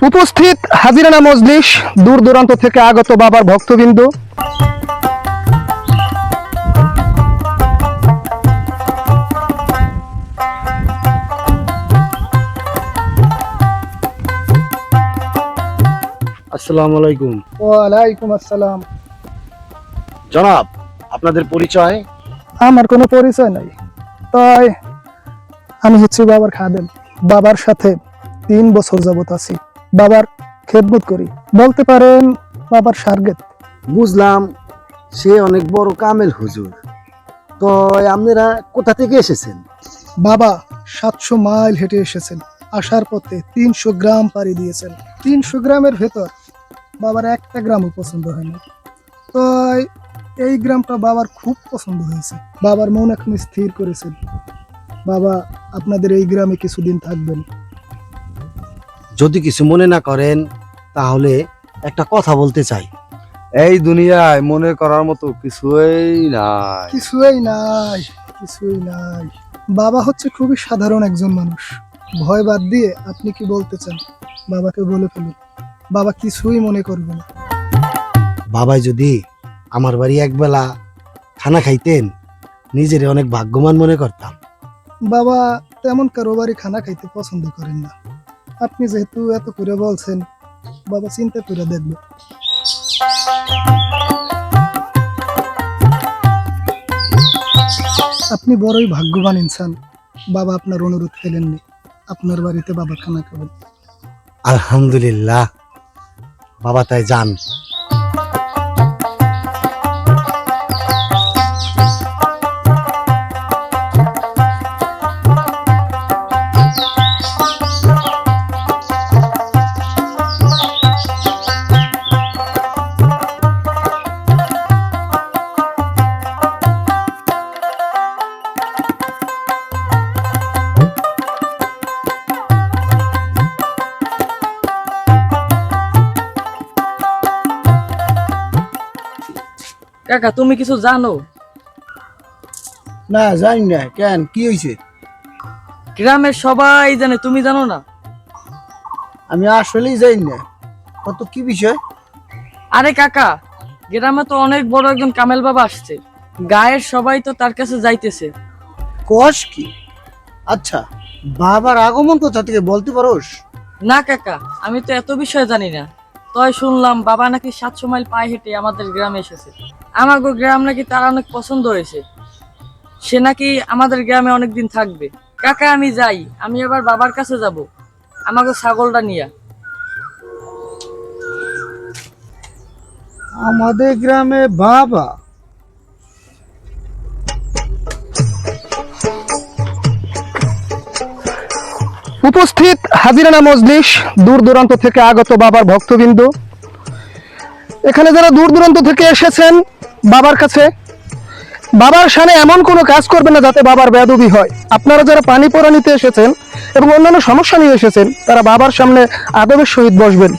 উপস্থিত হাজিরানা মজলিস, দূর দূরান্ত থেকে আগত বাবার ভক্তবৃন্দ, আসসালামু আলাইকুম। ওয়ালাইকুম আসসালাম। জনাব, আপনাদের পরিচয়? আমার কোনো পরিচয় নাই, তাই আমি হচ্ছি বাবার খাদেম। বাবার সাথে 3 বছর যাবত আছি, বাবার খেদমত করি, বলতে পারেন বাবার সার্গেত। বুঝলাম, সে অনেক বড় কামেল হুজুর। তো আপনারা কোথা থেকে এসেছেন? বাবা 700 মাইল হেঁটে এসেছেন, আসার পথে 300 গ্রাম পাড়ি দিয়েছেন। 300 গ্রামের ভেতর বাবার একটা গ্রামও পছন্দ হয়নি, তাই এই গ্রামটা বাবার খুব পছন্দ হয়েছে। বাবার মন এখন স্থির করেছেন, বাবা আপনাদের এই গ্রামে কিছুদিন থাকবেন। যদি কিছু মনে না করেন তাহলে একটা কথা বলতে চাই। এই দুনিয়ায় মনে করার মতো কিছুই নাই। কিছুই নাই, কিছুই নাই। বাবা হচ্ছে খুবই সাধারণ একজন মানুষ। ভয় বাদ দিয়ে আপনি কি বলতে চান বাবাকে বলে ফেলুন, বাবা কিছুই মনে করবে না। বাবাই যদি আমার বাড়ি একবেলা খানা খাইতেন, নিজের অনেক ভাগ্যবান মনে করতাম। বাবা তেমন কারো বাড়ি খানা খাইতে পছন্দ করেন না, আপনি যেহেতু এত করে বলছেন, বাবা চিন্তা করে দেখবে। আপনি বড়ই ভাগ্যবান ইনসান, বাবা আপনার অনুরোধ ফেলেননি, আপনার বাড়িতে বাবা খানা খাবেন। আলহামদুলিল্লাহ, বাবা তাই যান। কাকা, তুমি কিছু জানো? না, জানি না। কেন, কি হয়েছে? গ্রামের সবাই জানে, তুমি জানো না? আমি আসলেই জানি না। কত কি বিষয়? আরে কাকা, গ্রামে তো অনেক বড় একজন কামেল বাবা আসছে, গায়ের সবাই তো তার কাছে যাইতেছে। কস কি? আচ্ছা, বাবার আগমন কোথা থেকে বলতে পারোস? না কাকা, আমি তো এত বিষয় জানি না। তাই শুনলাম বাবা নাকি 700 মাইল পায়ে হেঁটে আমাদের গ্রামে এসেছে। আমাগো গ্রাম নাকি তার অনেক পছন্দ হয়েছে, সে নাকি আমাদের গ্রামে অনেকদিন থাকবে। কাকা আমি যাই, আমি আবার বাবার কাছে যাব আমাগো ছাগলটা নিয়ে। আমাদের গ্রামে বাবা? উপস্থিত হাজিরানা মজলিস, দূর দূরান্ত থেকে আগত বাবার ভক্তবৃন্দ, এখানে যারা দূর দূরান্ত থেকে এসেছেন বাবার কাছে, বাবার সামনে এমন কোনো কাজ করবেন না যাতে বাবার বেয়াদবি হয়। আপনারা যারা পানি পড়া নিতে এসেছেন এবং অন্যান্য সমস্যা নিয়ে এসেছেন, তারা বাবার সামনে আদবের সহিত বসবেন।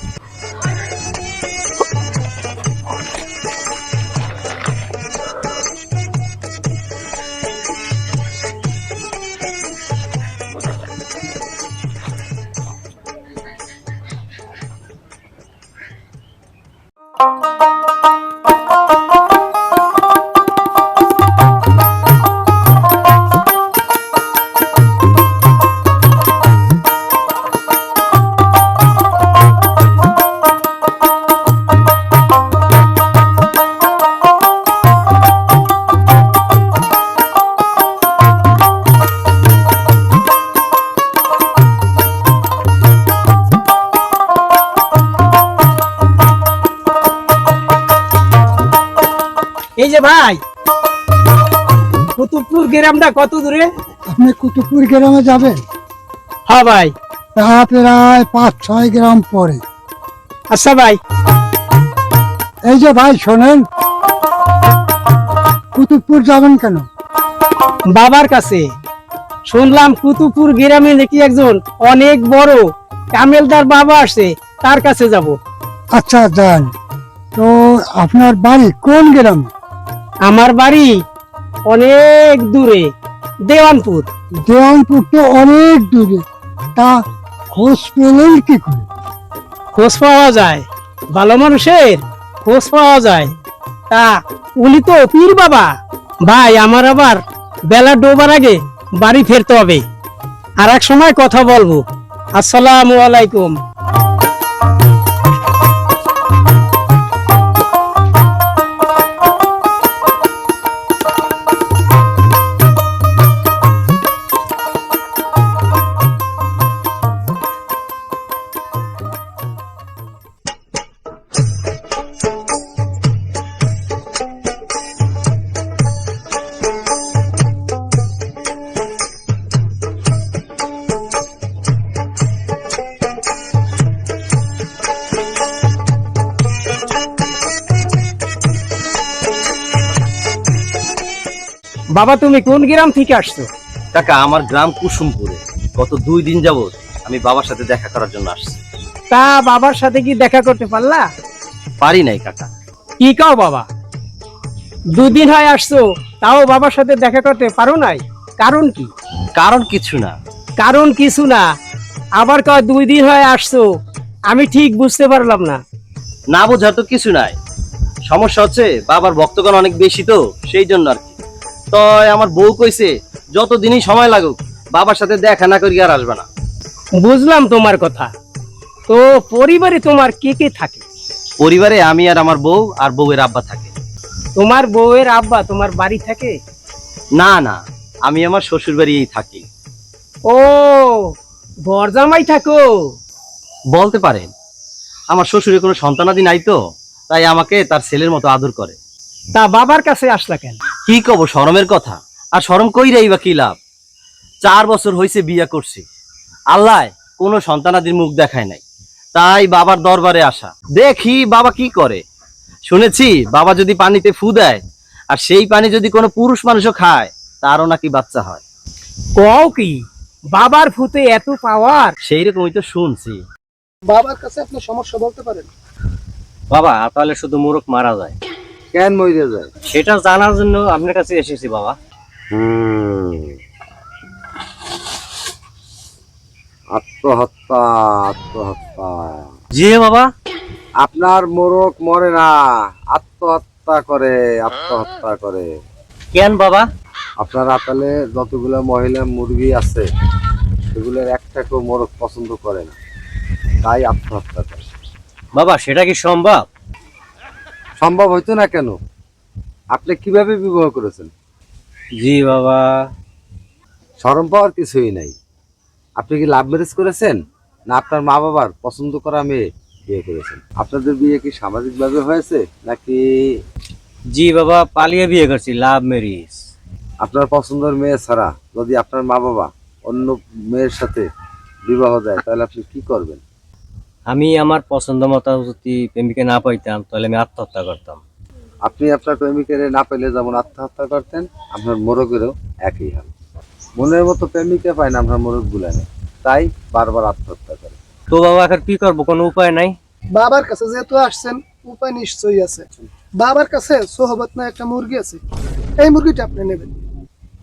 এই যে ভাই, কুতুবপুর গ্রামটা কত দূরে? আপনি কুতুবপুর গ্রামে যাবেন? হ্যাঁ ভাই। তা প্রায় 5-6 গ্রাম পরে। আচ্ছা ভাই। এই যে ভাই শোনেন, কুতুবপুর যাবেন কেন? বাবার কাছে শুনলাম কুতুবপুর গ্রামে নাকি একজন অনেক বড় কামেলদার বাবা আসে, তার কাছে যাব। আচ্ছা যান। তো আপনার বাড়ি কোন গ্রামে? আমার বাড়ি অনেক দূরে, দেওয়ানপুর। দেওয়ানপুর তো অনেক দূরে, তা খোঁজ পেলেন কি করে? খোঁজ পাওয়া যায়, ভালো মানুষের খোঁজ পাওয়া যায়। তা উনি তো পীর বাবা। ভাই আমার আবার বেলা ডোবার আগে বাড়ি ফিরতে হবে, আর এক সময় কথা বলবো। আসসালামু আলাইকুম। বাবা তুমি কোন গ্রাম থেকে আসছো? কাকা, আমার গ্রাম কুসুমপুরে। গত 2 দিন যাবত আমি বাবার সাথে দেখা করার জন্য আসছি। তা বাবার সাথে কি দেখা করতে পারলা? পারি নাই কাকা। কি কাও বাবা, 2 দিন হয় আসছো, তাও বাবার সাথে দেখা করতে পারো নাই? কারণ কি? কারণ কিছু না। কারণ কিছু না আবার কয় 2 দিন হয় আসছো, আমি ঠিক বুঝতে পারলাম না। না বোঝার তো কিছু নাই। সমস্যা হচ্ছে বাবার ভক্তগণ অনেক বেশি, তো সেই জন্য আর কি। তো আমার বউ কইছে যতদিনই সময় লাগুক বাবার সাথে দেখা না করি আর আসবে না। বুঝলাম তোমার কথা। তো পরিবারে তোমার কে কে থাকে? পরিবারে আমি আর আমার বউ আর বউয়ের আব্বা থাকে। তোমার বউয়ের আব্বা তোমার বাড়ি থাকে? না না, আমি আমার শ্বশুর বাড়িই থাকি। ও, বরজামাই থাকো? বলতে পারেন। আমার শ্বশুরের কোনো সন্তানাদি নাই, তো তাই আমাকে তার ছেলের মতো আদর করে। তা বাবার কাছে আসলা কেন? কি কব, শরমের কথা। আর শরম কইরাই বা কি লাভ? 4 বছর হয়েছে বিয়া করছি, আল্লাহ কোনো সন্তানাদির মুখ দেখায় নাই, তাই বাবার দরবারে আসা। দেখি বাবা কি করে। শুনেছি বাবা যদি পানিতে ফু দেয় আর সেই পানি যদি কোনো পুরুষ মানুষও খায় তারও নাকি বাচ্চা হয়। কও কি, বাবার ফুতে এত পাওয়ার? সেই রকমই তো শুনছি। বাবার কাছে আপনি সমস্যা বলতে পারেন। বাবা তাহলে শুধু মুরুখ মারা যায়, কেন মরে যায়? সেটা জানার জন্য আপনার কাছে এসেছি বাবা। আত্মহত্যা, আত্মহত্যা। জি বাবা। আপনার মোরক মরে না, আত্মহত্যা করে, আত্মহত্যা করে। কেন বাবা? আপনার আতালে যতগুলো মহিলা মুরগি আছে সেগুলোর একটাকেও মোরগ পছন্দ করে না, তাই আত্মহত্যা করে। বাবা সেটা কি সম্ভব? সম্ভব হইতো না কেন? আপনি কিভাবে বিবাহ করেছেন? জি বাবা। শরম পাওয়ার কিছুই নাই। আপনি কি লাভ ম্যারেজ করেছেন, না আপনার মা বাবার পছন্দ করা মেয়ে বিয়ে করেছেন? আপনাদের বিয়ে কি সামাজিক ভাবে হয়েছে নাকি? জি বাবা, পালিয়ে বিয়ে করছি, লাভ ম্যারেজ। আপনার পছন্দের মেয়ে ছাড়া যদি আপনার মা বাবা অন্য মেয়ের সাথে বিবাহ দেয় তাহলে আপনি কি করবেন? আমি আমার পছন্দ মতো যদি প্রেমিকা না পাইতাম তাহলে আমি আত্মহত্যা করতাম। আপনি আপনার প্রেমিকের না পেলে যেমন আত্মহত্যা করতেন, আপনার মোরগেরও একই হাল। মনের মতো প্রেমিকা পায় না আপনার মোরগ গুলানে, তাই বারবার আত্মহত্যা করে। তো বাবা এখন কি করবো, কোনো উপায় নাই? বাবার কাছে যেহেতু আসছেন, উপায় নিশ্চয়ই আছে। বাবার কাছে সোহবত না একটা মুরগি আছে, এই মুরগিটা আপনি নেবেন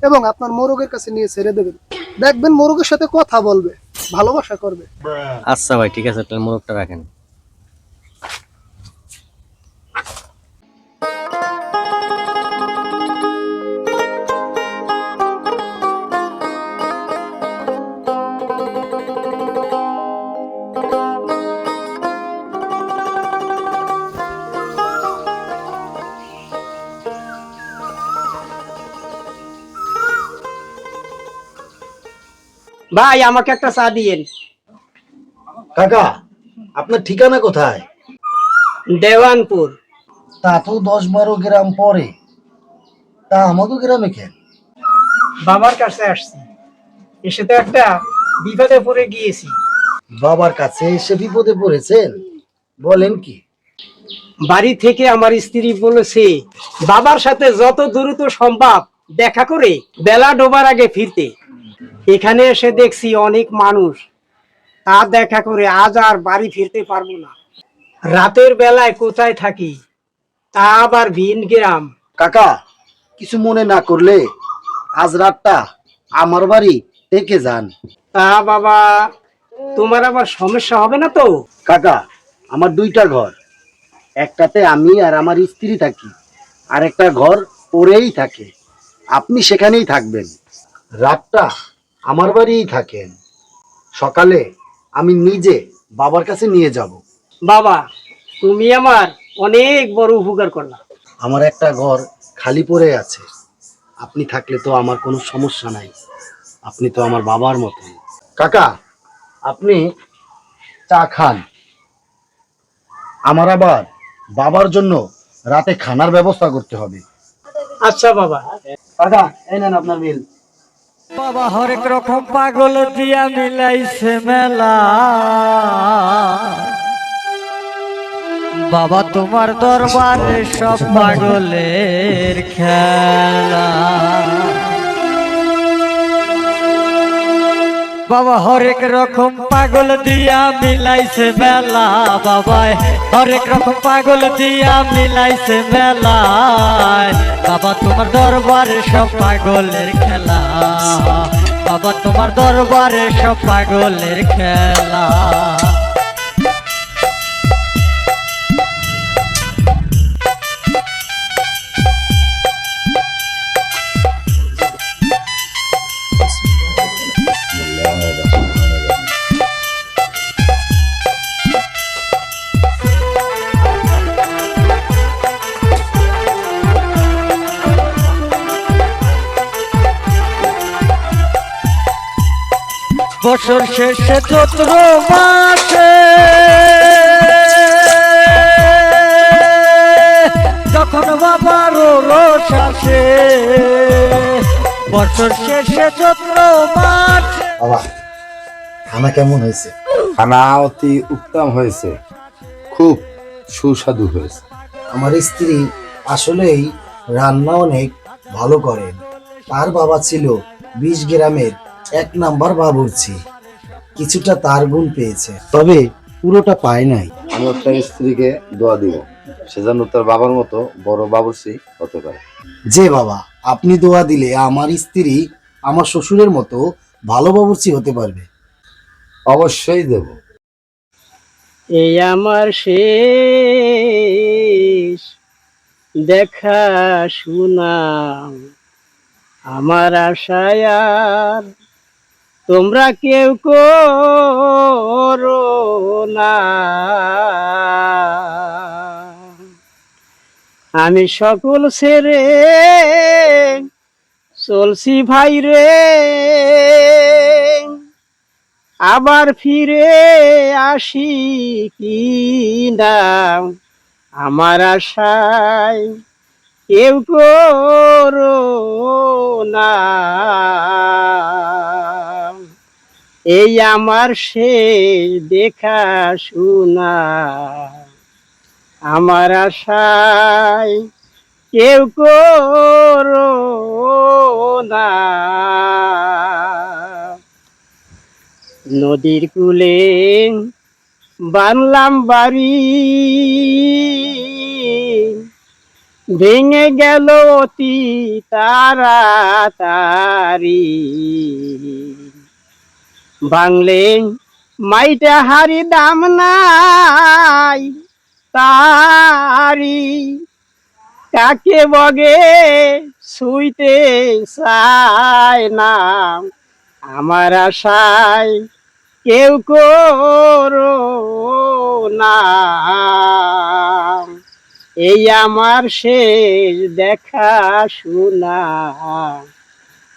এবং আপনার মোরগের কাছে নিয়ে ছেড়ে দেবেন। দেখবেন মোরগের সাথে কথা বলবে, ভালোবাসা করবে। আচ্ছা ভাই ঠিক আছে, তাহলে মোরগটা রাখেন। ভাই আমাকে একটা চা দিয়েন। কাকা, আপনার ঠিকানা কোথায়? দেওয়ানপুর। তা তো 10-12 গ্রাম পরে। তা আমাকে গ্রামে কেন? বাবার কাছে আসছি, এসে তো একটা বিপদে পড়ে গিয়েছি। বাবার কাছে এসে বিপদে পড়েছেন? বলেন কি? বাড়ি থেকে আমার স্ত্রী বলেছে বাবার সাথে যত দ্রুত সম্ভব দেখা করে বেলা ডোবার আগে ফিরতে। এখানে এসে দেখছি অনেক মানুষ, তা দেখা করে আজ আর বাড়ি ফিরতে পারবো না। রাতের বেলায় কোথায় থাকি, তা আবার ভিন গ্রাম। কাকা, কিছু মনে না করলে আজ রাতটা আমার বাড়ি থেকে যান। তা বাবা, তোমার আবার সমস্যা হবে না তো? কাকা, আমার দুইটা ঘর, একটাতে আমি আর আমার স্ত্রী থাকি, আর একটা ঘর পরেই থাকে। আপনি সেখানেই থাকবেন, রাতটা আমার বাড়িই থাকেন। সকালে আমি নিজে বাবার কাছে নিয়ে যাব। বাবা, তুমি আমার অনেক বড় উপকার করলা। আমার একটা ঘর খালি পড়ে আছে, আপনি থাকলে তো আমার কোনো সমস্যা নাই। আপনি তো আমার বাবার মতন। কাকা, আপনি চা খান। আমার আবার বাবার জন্য রাতে খানার ব্যবস্থা করতে হবে। আচ্ছা বাবা। কাকা, এই নেন আপনার বিল। বাবা হরেক রকম পাগল দিয়া মিলাইছে মেলা, বাবা তোমার দরবারে সব পাগলের খেলা। বাবা হরেক রকম পাগল দিয়া মিলাইছে মেলা, বাবা হরেক রকম পাগল দিয়া মিলাইছে মেলা। বাবা তোমার দরবারে সব পাগলের খেলা, বাবা তোমার দরবারে সব পাগলের খেলা। বছর শেষে চৈত্র মাসে যখন বাবার রোষ আসে, বছর শেষে চৈত্র মাসে। বাবা, খানা কেমন হয়েছে? খানা অতি উত্তম হয়েছে, খুব সুস্বাদু হয়েছে। আমার স্ত্রী আসলেই রান্না অনেক ভালো করেন। তার বাবা ছিল 20 গ্রামের 1 নাম্বার বাবুর্চি। কিছুটা তার গুণ পেয়েছে, তবে পুরোটা পায় নাই। আমি আপনার স্ত্রীকে দোয়া দিব, সে যেন তার বাবার মতো বড় বাবুর্চি হতে পারে। যে বাবা, আপনি দোয়া দিলে আমার স্ত্রী আমার শ্বশুরের মতো ভালো বাবুর্চি হতে পারবে। অবশ্যই দেব। এই আমার শেষ দেখা শোনা, আমার আশায় আর তোমরা কেউ করো না। আমি সকল ছেড়ে চলছি ভাই রে, আবার ফিরে আসি কি না আমার আশায় কেউ করো না। এই আমার শেষ দেখা শোনা, আমার আশায় কেউ করো না। নদীর কূলে বানলাম বাড়ি, ভেঙে গেল অতি তাড়াতাড়ি। ভাঙলে মাইটা হারি দাম নাই তারি, কাকে বগে ছুঁইতে চায় না আমার আশায় কেউ করো না। এই আমার শেষ দেখা শোনা,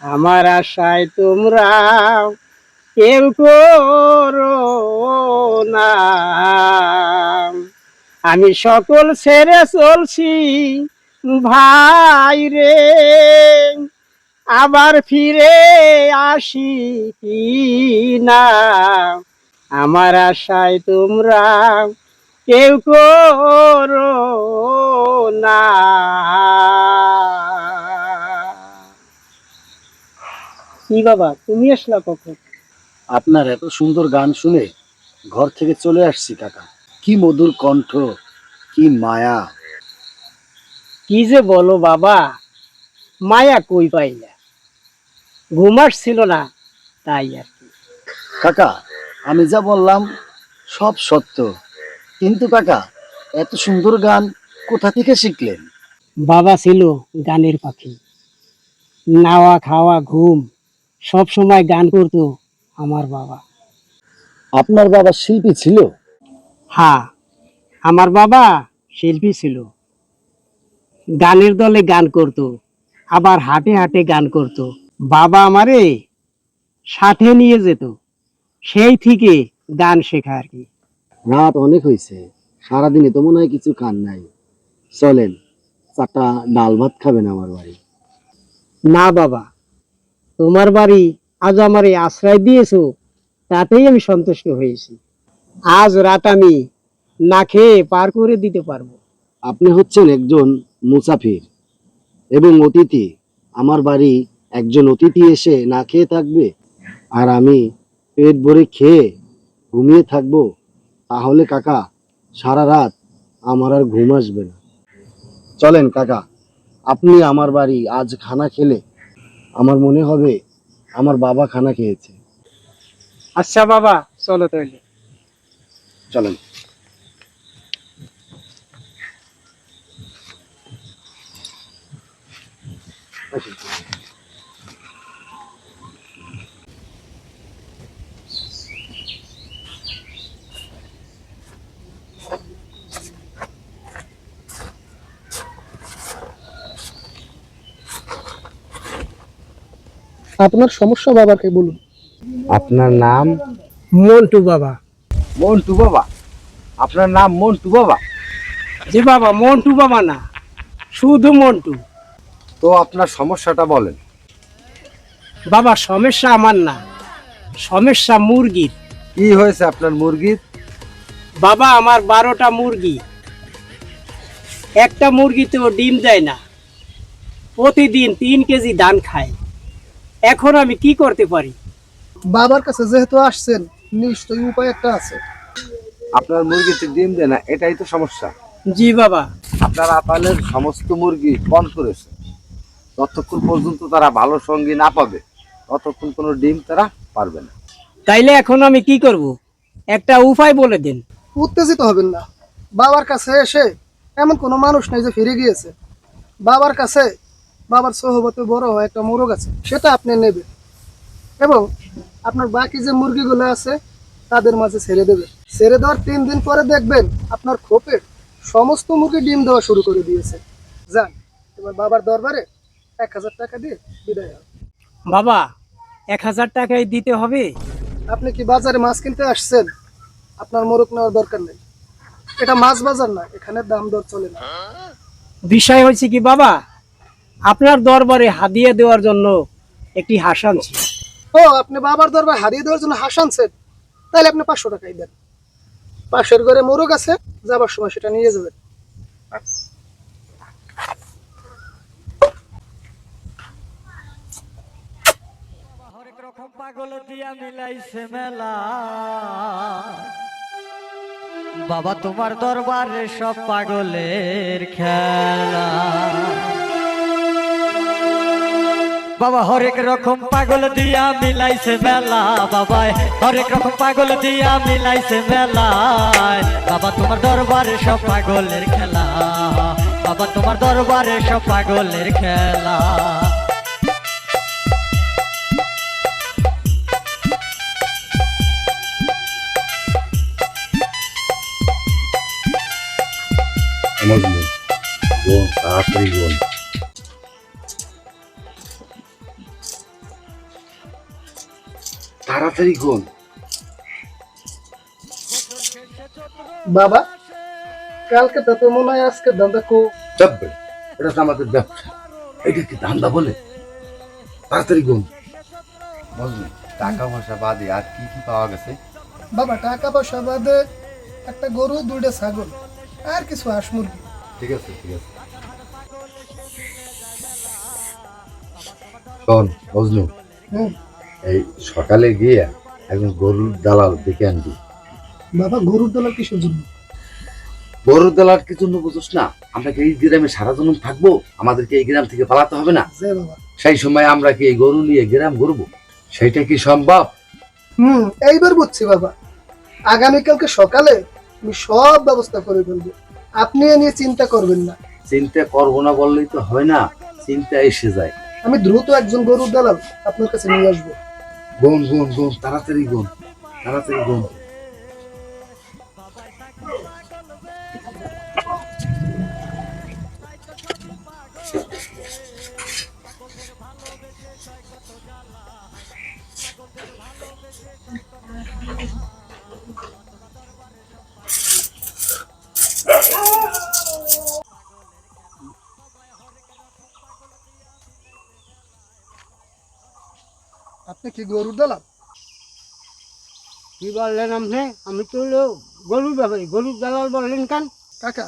আমার আশায় তোমরা কেউ করো না। আমি সকল ছেড়ে চলছি ভাই রে, আবার ফিরে আসি কি না আমার আশায় তোমরা কেউ করো না। কি বাবা, তুমি আসলা কখন? আপনার এত সুন্দর গান শুনে ঘর থেকে চলে আসছি কাকা। কি মধুর কণ্ঠ, কি মায়া। কি যে বলো বাবা, মায়া কই পাইলা, ঘুম আসছিল না তাই আর কি। কাকা, আমি যা বললাম সব সত্য, কিন্তু কাকা, এত সুন্দর গান কোথা থেকে শিখলেন? বাবা ছিল গানের পাখি, নাওয়া খাওয়া ঘুম সব সময় গান করতো আমার বাবা। আপনার বাবা শিল্পী ছিল? হ্যাঁ, আমার বাবা শিল্পী ছিল। গানের দলে গান করত, আবার হাটে হাটে গান করত। বাবা আমারে সাথে নিয়ে যেত, সেই থেকে গান শেখা আর কি। রাত অনেক হয়েছে, সারাদিনে তো মনে হয় কিছু খান নাই। চলেন, চারটা ডাল ভাত খাবেন আমার বাড়ি। না বাবা, তোমার বাড়ি আজ আমারে আশ্রয় দিয়েছো, তাতেই আমি সন্তুষ্ট হয়েছি। আজ রাত আমি না খেয়ে পার করে দিতে পারবো। আপনি হচ্ছেন একজন মুসাফির এবং অতিথি। আমার বাড়ি একজন অতিথি এসে না খেয়ে থাকবে, আর আমি পেট ভরে খেয়ে ঘুমিয়ে থাকবো? তাহলে কাকা, সারা রাত আমার আর ঘুম আসবে না। চলেন কাকা, আপনি আমার বাড়ি আজ খানা খেলে আমার মনে হবে আমার বাবা খানা খেয়েছে। আচ্ছা বাবা, চলো তাহলে। চলেন। আপনার সমস্যা বাবাকে বলুন। আপনার নাম? মন্টু বাবা। মন্টু বাবা? আপনার নাম মন্টু বাবা? জি বাবা, মন্টু বাবা না, শুধু মন্টু। তো আপনার সমস্যাটা বলেন। বাবা, সমস্যা আমার না, সমস্যা মুরগির। কি হয়েছে আপনার মুরগির? বাবা, আমার 12টা মুরগি, একটা মুরগিতেও ডিম দেয় না, প্রতিদিন 3 কেজি ধান খায়। এখন আমি কি করতে পারি? বাবার কাছে যেহেতু আসছেন, নিশ্চয়ই উপায় একটা আছে। আপনার মুরগিতে ডিম দেয় না, এটাই তো সমস্যা। জি বাবা। আপনার আপালের সমস্ত মুরগি বন্ধ করেছে। ততক্ষণ পর্যন্ত তারা ভালো সঙ্গী না পাবে, ততক্ষণ কোনো ডিম তারা পারবে না। তাইলে এখন আমি কি করব? একটা উপায় বলে দেন। উত্তেজিত হবেন না। বাবার কাছে এসে এমন কোনো মানুষ নেই যে ফিরে গিয়েছে। বাবার কাছে, বাবার সহবতে বড় একটা মোরগ আছে, সেটা আপনি নেবেন এবং আপনার বাকি যে মুরগিগুলো আছে তাদের মাঝে ছেড়ে দেবেন। ছেড়ে দেওয়ার 3 দিন পরে দেখবেন আপনার খোপের সমস্ত মুরগি ডিম দেওয়া শুরু করে দিয়েছে। যান, এবার বাবার দরবারে 1000 টাকা দিয়ে বিদায় হন। বাবা, 1000 টাকাই দিতে হবে? আপনি কি বাজারে মাছ কিনতে আসছেন? আপনার মোরগ নেওয়ার দরকার নেই। এটা মাছ বাজার না, এখানে দাম দর চলে না। বিষয় হয়েছে কি বাবা, আপনার দরবারে হাদিয়া দেওয়ার জন্য একটি হাঁস আনছি। ও, আপনি বাবার দরবার হারিয়ে দেওয়ার জন্য হাঁস আনছেন? তাহলে আপনি 500 টাকাই দেন। পাশের ঘরে মোরগ আছে, যাবার সময় সেটা নিয়ে যাবেন। হরেক রকম পাগল দিয়া মিলাইছে মেলা, বাবা তোমার দরবারে সব পাগলের খেলা। বাবা হরেক রকম পাগল দিয়া মিলাইছে মেলা, বাবা হরেক রকম পাগল দিয়া মিলাইছে মেলা। বাবা তোমার দরবারে সব পাগলের খেলা, বাবা তোমার দরবারে সব পাগলের খেলা। তাড়াতাড়ি বল। তাড়াতাড়ি গোন। বাবা, কালকে তো মনে হয় আজকে দাদা কো। চাপবে, এটা তো আমাদের ব্যবসা, এটা কি ধান্দা বলে? তাড়াতাড়ি গোন। বুঝলি, টাকা পয়সা বাদে আর কি কি পাওয়া গেছে? বাবা, টাকা পয়সা বাদে একটা গরু, 2টা ছাগল আর কিছু হাঁস মুরগি। ঠিক আছে, ঠিক আছে। শোন মজনু, এই সকালে গিয়ে একজন গরুর দালাল দেখে আনবি। বাবা, গরুর দলাল কিসের জন্য? গরুর দালাল কি জন্য বুঝোস না? আমরা কি এই গ্রামে সারা জন্ম থাকবো? আমাদেরকে এই গ্রাম থেকে পালাতে হবে না? যে বাবা, সেই সময় আমরা কি এই গরু নিয়ে গ্রাম ঘুরবো? সেটা কি সম্ভব? এইবার বুঝছি বাবা। আগামীকালকে সকালে আমি সব ব্যবস্থা করে ফেলবো, আপনি এ নিয়ে চিন্তা করবেন না। চিন্তা করবো না বললেই তো হয় না, চিন্তা এসে যায়। আমি দ্রুত একজন গরুর দালাল আপনার কাছে নিয়ে আসবো। গুন গুন গুন, তাড়াতাড়ি গুন, তাড়াতাড়ি গুন। আপনি কি গরুর দালাল? কি বললেন আপনি? আমি তো হলো গরুর ব্যাপারী, গরুর দালাল বললেন কেন? কাকা,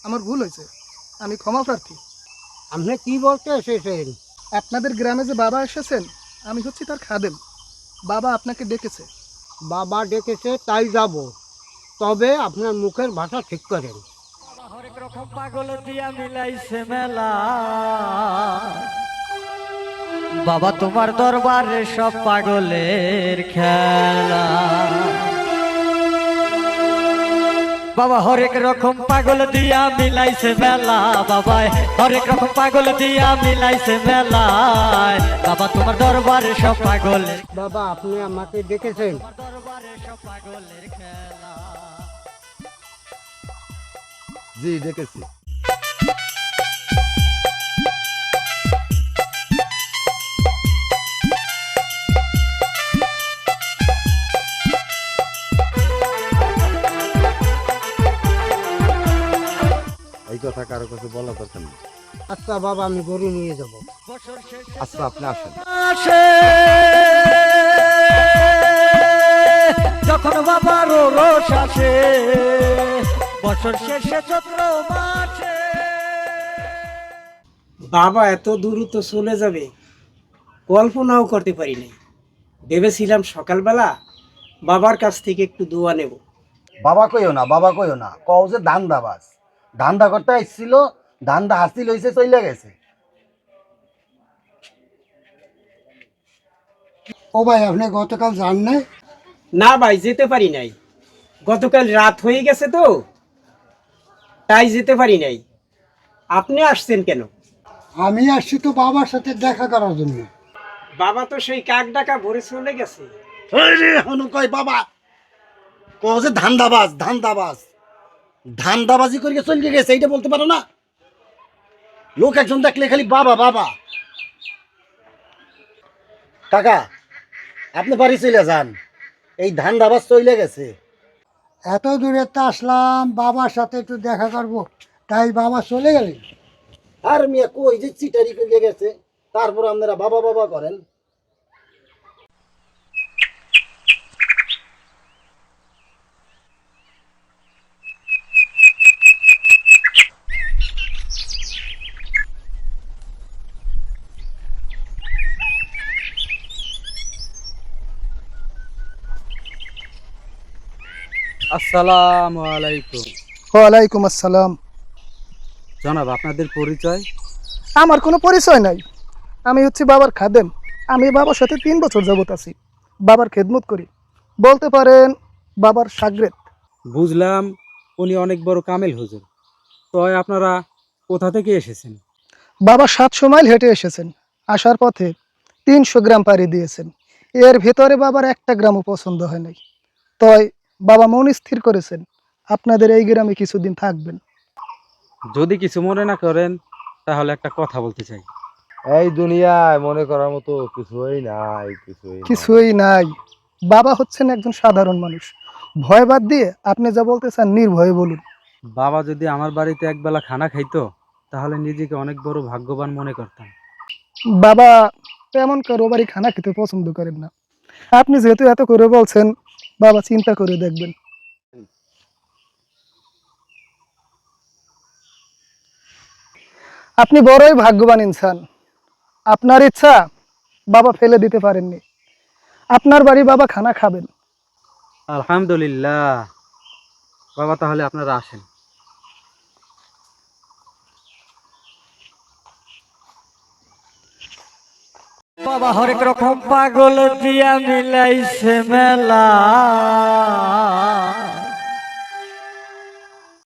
আমার ভুল হয়েছে, আমি ক্ষমা প্রার্থী। আপনি কি বলতে এসেছেন? আপনাদের গ্রামে যে বাবা এসেছেন, আমি হচ্ছি তার খাদেম। বাবা আপনাকে ডেকেছে। বাবা ডেকেছে তাই যাব, তবে আপনার মুখের ভাষা ঠিক করেন। বাবা হরেক রকম পাগল দিয়া মিলাইছে মেলা, বাবা তোমার দরবারে সব পাগলের খেলা। বাবা হরেক রকম পাগল দিয়া মিলাইছে মেলা, বাবাই হরেক রকম পাগল দিয়া মিলাইছে মেলায়, বাবা তোমার দরবারে সব পাগলের, বাবা আপনি আমাকে ডেকেছেন? দরবারে সব পাগলের খেলা। জি দেখেছি। এই কথা কারো কাছে বলা দরকার নেই। আচ্ছা বাবা, আমি গরু নিয়ে যাব। আচ্ছা আপনি আসেন। আসে যখন বাবার রোষ আসে, বছর শেষে চৈত্র মাসে। বাবা এত দ্রুত চলে যাবে কল্পনাও করতে পারি নাই। ভেবেছিলাম সকালবেলা বাবার কাছ থেকে একটু দোয়া নেব। বাবা কইও না, বাবা কইও না, কও যে ধান্দাবাজ। ধান্দা করতে আসছিল, ধান্দা হাসিল হইছে, চলে গেছে। ও ভাই, আপনি গতকাল যান নাই? না ভাই, যেতে পারি নাই, গতকাল রাত হয়ে গেছে তো, তাই যেতে পারি নাই। আপনি আসছেন কেন? আমি আসছি তো বাবার সাথে দেখা করার জন্য। বাবা তো সেই কাক ডাকা ভরে চলে গেছে। হনু কয় বাবা, কও যে ধান্দাবাজ, ধান্দাবাজ। ধান্দাবাজি করিয়ে চলে গেছে, এইটা বলতে পারো না? লোক একজন দেখলে খালি বাবা বাবা। কাকা, আপনি বাড়ি চলে যান, এই ধান্দাবাজ চলে গেছে। এত দূরে তো আসলাম বাবার সাথে একটু দেখা করব, তাই বাবা চলে গেলেন। আর মিয়া কই যে চিটারি করে গেছে, তারপর আপনারা বাবা বাবা করেন। আসসালামু আলাইকুম। ওয়ালাইকুম আসসালাম। জনাব, আপনাদের পরিচয়? আমার কোনো পরিচয় নাই, আমি হচ্ছি বাবার খাদেম। আমি বাবার সাথে 3 বছর যাবত আছি, বাবার খেদমত করি, বলতে পারেন বাবার শাগরেদ। বুঝলাম উনি অনেক বড় কামেল হুজুর। তো আপনারা কোথা থেকে এসেছেন? বাবা 700 মাইল হেঁটে এসেছেন, আসার পথে 300 গ্রাম পাড়ি দিয়েছেন। এর ভেতরে বাবার একটা গ্রামও পছন্দ হয় নাই, তাই বাবা মন স্থির করেছেন আপনাদের এই গ্রামে কিছুদিন থাকবেন। যদি কিছু মনে না করেন তাহলে একটা কথা বলতে চাই। এই দুনিয়ায় মনে করার মতো কিছুই নাই, কিছুই নাই, বাবা হচ্ছেন একজন সাধারণ মানুষ। ভয় বাদ দিয়ে আপনি যা বলতে চান নির্ভয়ে বলুন। বাবা যদি আমার বাড়িতে একবেলা খানা খাইতো তাহলে নিজেকে অনেক বড় ভাগ্যবান মনে করতাম। বাবা তেমন কারো বাড়ি খানা খেতে পছন্দ করেন না, আপনি যেহেতু এত করে বলছেন, বাবা চিন্তা করে দেখবেন। আপনি বড়ই ভাগ্যবান ইনসান, আপনার ইচ্ছা বাবা ফেলে দিতে পারেননি, আপনার বাড়ি বাবা খানা খাবেন। আলহামদুলিল্লাহ। বাবা তাহলে আপনারা আসেন। বাবা হরেক রকম পাগল দিয়া মিলাইছে মেলা,